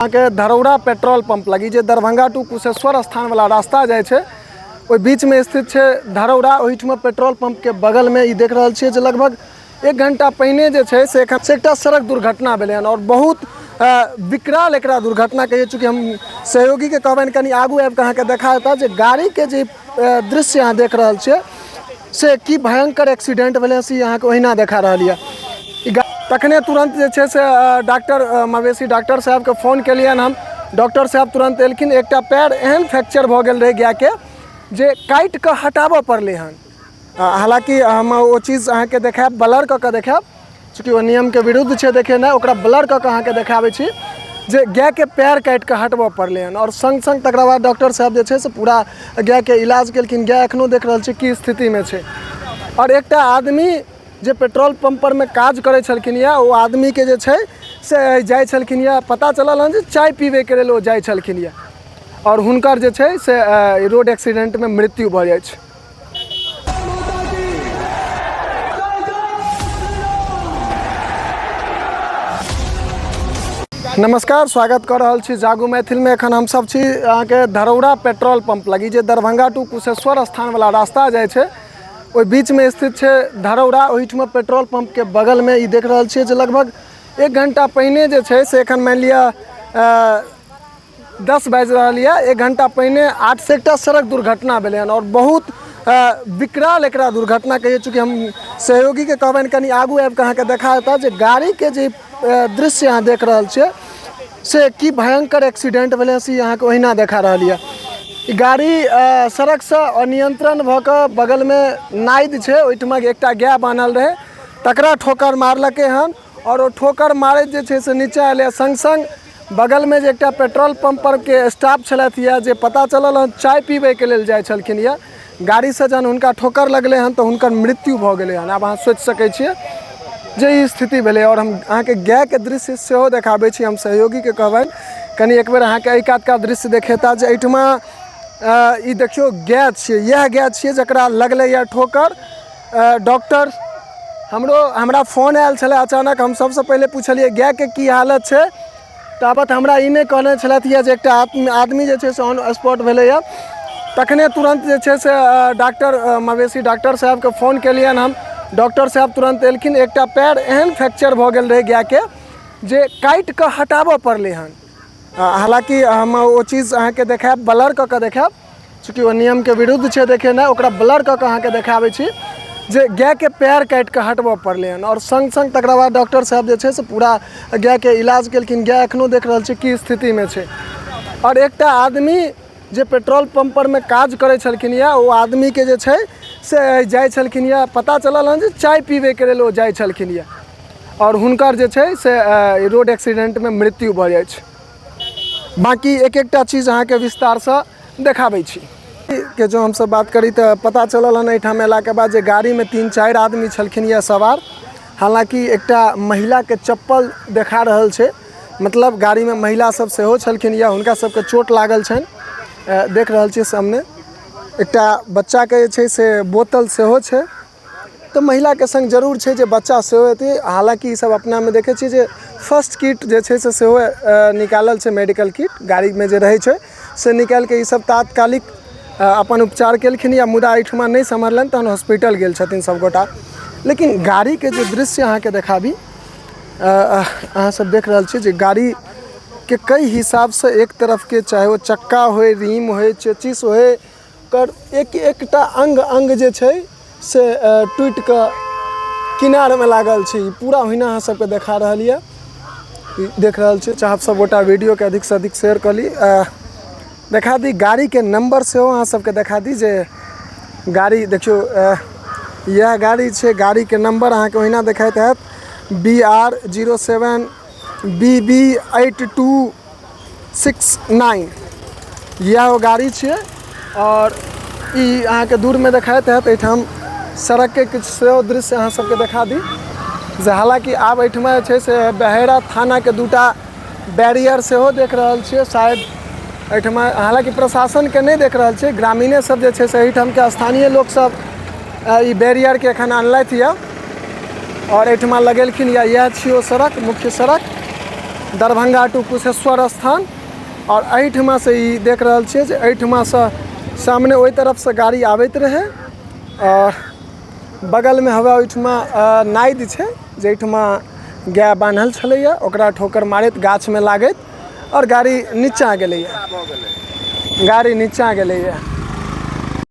के Dharaura petrol pump लगी जे Darbhanga to Kusheshwar स्थान वाला रास्ता जाए छे ओहि बीच में स्थित छे धरौरा। ओहिठमा पेट्रोल पंप के बगल में ई देख रहल छियै जे लगभग 1 घंटा पहिने जे छे से एकटा सड़क दुर्घटना भेलै हन और बहुत विकराल एकरा दुर्घटना कहिए। चूँकि हम सहयोगी के कहबनि कनी आगू आबि के अहाँके देखा देता जे गाड़ी के जे दृश्य अहाँ देख रहल छियै से की भयंकर एक्सीडेंट भेलै से अहाँके ओहिना देखा रहल यऽ। तखने तुरंत जे छे से डॉक्टर मवेशी डॉक्टर साहब के फोन केलियन हम। डॉक्टर साहब तुरंत एलखिन। एकटा पैर एहन फ्रैक्चर भ गेल रहे गाय के जे काटि के हटाबऽ पड़लै हन। हालांकि हम वो चीज़ अहाँके देखाब ब्लर कऽ के देखाब, चूँकि वो नियम के विरुद्ध छे देखेनाइ। ओकरा ब्लर कऽ के अहाँके देखाबै छी जे गाय के पैर काटि के हटबऽ पड़लै हन। और संग संग तकरा बाद डॉक्टर साहब जे छे से पूरा गाय के इलाज केलखिन। गाय एखनो देख रहल छी की स्थिति में छे। और एकटा आदमी जे पेट्रोल पंप पर में काज करे छलखिन या वो आदमी के जे छे से जाय छलखिन या पता चलल हन जे चाय पीबे के लेल वो जाय छलखिन या और हुनकर जे छे से रोड एक्सीडेंट में मृत्यु भ जाय छे। नमस्कार, स्वागत कर रहल छी जागू मैथिल में। एखन हम सब छी अहाँ के धरौरा पेट्रोल पंप लगी जे दरभंगा टू कुशेश्वर स्थान वाला रास्ता जाय छे ओहि बीच में स्थित छे धरौरा। ओहिठमा पेट्रोल पंप के बगल में ई देख रहल छियै जे लगभग 1 घंटा पहिने जे छे से एखन मान लिया 10 बाजि रहल यऽ। 1 घंटा पहिने 8 से एकटा सड़क दुर्घटना भेलै हन और बहुत विकराल एकरा दुर्घटना कहिए। चूँकि हम सहयोगी के कहबनि कनी आगू आबि के अहाँके देखा देता जे गाड़ी के जे दृश्य अहाँ देख रहल छियै से की भयंकर एक्सीडेंट भेलै से अहाँके ओहिना देखा रहल यऽ। गाड़ी सड़क से अनियंत्रण भ के बगल में नाइद छे ओहिठमा एकटा गाय बान्हल रहे तकरा ठोकर मारलकै हन और वो ठोकर मारैत जे छे से नीचा एलै। संग संग बगल में जे एकटा पेट्रोल पंप पर के स्टाफ छलथि या जे पता चलल हन चाय पीबे के लेल जाय छलखिन या गाड़ी से जहन हुनका ठोकर लगलै हन तो हुनकर मृत्यु भ गेलै हन। आब अहाँ सोचि सकै छियै जे ई स्थिति भेलै। और हम अहाँके गाय के दृश्य सेहो देखाबै छी। हम सहयोगी के कहबनि कनी एक बेर अहाँके एहि कात का दृश्य देखेता जे एहिठमा ई देखियो गाय छियै। यह गाय छियै जकरा लगलै या ठोकर। डॉक्टर हमरा फोन आयल छलै अचानक। हम सबसे पहले पूछलिए गाय के की हालत छे, ताबत हमरा ई नहीं कहने छलथि या जे एकटा आदमी जे छे से ऑन स्पॉट भेलै या। तखने तुरंत जे छे से डॉक्टर मवेशी डॉक्टर साहब के फोन केलियन हम। डॉक्टर साहब तुरंत एलखिन। एकटा पैर एहन फ्रैक्चर भ गेल रहे गाय के जे काटि के हटाबऽ पड़लै हन। हालांकि हम वो चीज़ अहाँके देखाब ब्लर कऽ के देखाब, चूँकि वो नियम के विरुद्ध छे देखेनाइ। ओकरा ब्लर कऽ के अहाँके देखाबै छी जे गाय के पैर काटि के हटबऽ पड़लै हन। और संग संग तकरा बाद डॉक्टर साहब जे छे से पूरा गाय के इलाज केलखिन। गाय एखनो देख रहल छी की स्थिति में छे। और एकटा आदमी जे पेट्रोल पंप पर में काज करे छलखिन या वो आदमी के जे छे से जाय छलखिन या पता चलल हन जे चाय पीबे के लेल वो जाय छलखिन या और हुनकर जे छे से रोड एक्सीडेंट में मृत्यु भ जाय छे। बाकी एक एकटा चीज़ अहाँ के विस्तार से देखाबै छी के जो हम सब बात करी तो पता चलल हन एहिठाम एला के बाद जे गाड़ी में 3-4 आदमी छलखिन या सवार। हालांकि एकटा महिला के चप्पल देखा रहल छे, मतलब गाड़ी में महिला सब सेहो छलखिन या हुनका सबके चोट लागल छन। देख रहल छी सामने एकटा बच्चा के जे छे से बोतल सेहो छे, तो महिला के संग जरूर छे जे बच्चा सेहो हेतै। हालांकि ई सब अपना में देखे छी जे फर्स्ट किट जे छे से सेहो निकालल छे, मेडिकल किट गाड़ी में जे रहे छे से निकाल के ई सब तात्कालिक अपन उपचार केलखिन या मुदा एहिठमा नहीं सम्हरलन तहन हॉस्पिटल गेल छथिन सब गोटा। लेकिन गाड़ी के जो दृश्य अहाँ के देखाबी, अहाँ सब देख रहल छी जे गाड़ी के कई हिसाब से एक तरफ के चाहे वो चक्का होय, रिम होय, चेचिस होय, कर एक एकटा अंग जे छे से टूट के किनार में लागल छे। पूरा ओहिना अहाँ सबके देखा रहल यऽ। देख रहल छी चाहब सब गोटा वीडियो के अधिक से अधिक शेयर कर ली। देखा दी गाड़ी के नंबर से अहाँ सबके देखा दी जे गाड़ी देखियो यह गाड़ी छे। गाड़ी के नंबर अहाँ के ओहिना देखाइत हैत BR07 BB8269 यह वो गाड़ी छे। और ई अहाँ के दूर में देखाइत हैत। एहिठाम सड़क के किछु सेहो दृश्य अहाँ सबके देखा दी जे हालांकि आब एहिठमा जे छे से बहेरा थाना के 2टा बैरियर सेहो देख रहल छियै। शायद एहिठमा हालांकि प्रशासन के नहीं देख रहल छियै, ग्रामीणे सब जे छे से एहिठाम के स्थानीय लोग सब ई बैरियर के एखन अनलथि या और एहिठमा लगेलखिन या यह छियै सड़क, मुख्य सड़क। दरभंगा टू कुशेश्वर स्थान। और एहिठमा से ई देख रहल छियै जे एहिठमा से सामने ओहि तरफ से गाड़ी आबैत रहे और बगल में हवा ओहिठमा नादि छै जेठमा गाय बान्हल छलैया ओकरा ठोकर मारैत गाछ में लागैत और गाड़ी नीचा गेलैया। गाड़ी नीचा गेलैया।